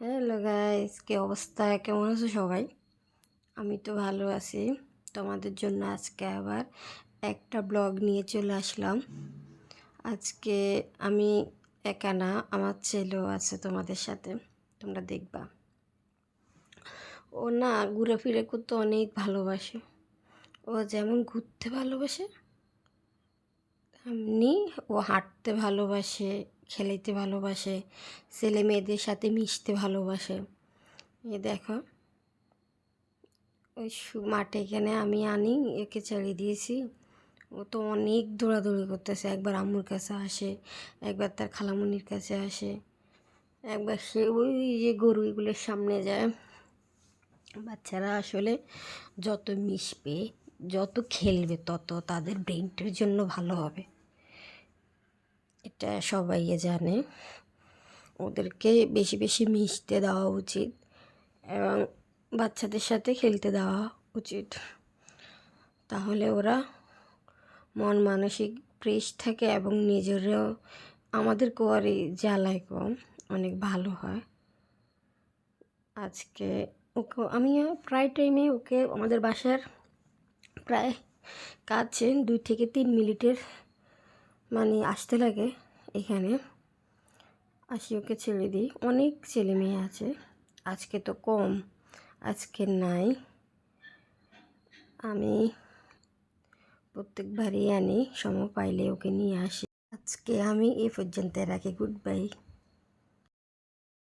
Hello guys, কি অবস্থা? কেমন আছো সবাই? আমি তো ভালো আছি। তোমাদের জন্য আজকে আবার একটা ব্লগ নিয়ে চলে আসলাম। আজকে আমি একা না, আমার ছেলেও আছে তোমাদের সাথে, তোমরা দেখবা। ও না ঘুরে করতে অনেক ভালোবাসে। ও যেমন ঘুরতে ভালোবাসে তেমনি ও হাঁটতে ভালোবাসে, খেলাইতে ভালোবাসে, ছেলে মেয়েদের সাথে মিশতে ভালোবাসে। এ দেখো, ওই মাঠে এখানে আমি আনি একে ছেড়ে দিয়েছি। ও তো অনেক দৌড়াদৌড়ি করতেছে, একবার আম্মুর কাছে আসে, একবার তার খালামুনির কাছে আসে, একবার সে ওই যে গরু এগুলোর সামনে যায়। বাচ্চারা আসলে যত মিশবে, যত খেলবে, তত তাদের ব্রেনটার জন্য ভালো হবে, এটা সবাই জানে। ওদেরকে বেশি বেশি মিশতে দেওয়া উচিত এবং বাচ্চাদের সাথে খেলতে দেওয়া উচিত, তাহলে ওরা মন মানসিক ফ্রেশ থাকে এবং নিজেরও আমাদেরকেও আর এই জ্বালায় কম, অনেক ভালো হয়। আজকে ওকে আমি প্রায় টাইমে ওকে আমাদের বাসার প্রায় কাছে 2 থেকে 3 মিনিটের মানে আসতে লাগে এখানে, আসি ওকে ছেড়ে দিই। অনেক ছেলে মেয়ে আছে, আজকে তো কম, আজকে নাই। আমি প্রত্যেকবারই আনি, সময় পাইলে ওকে নিয়ে আসি। আজকে আমি এই পর্যন্ত রাখি, গুড বাই।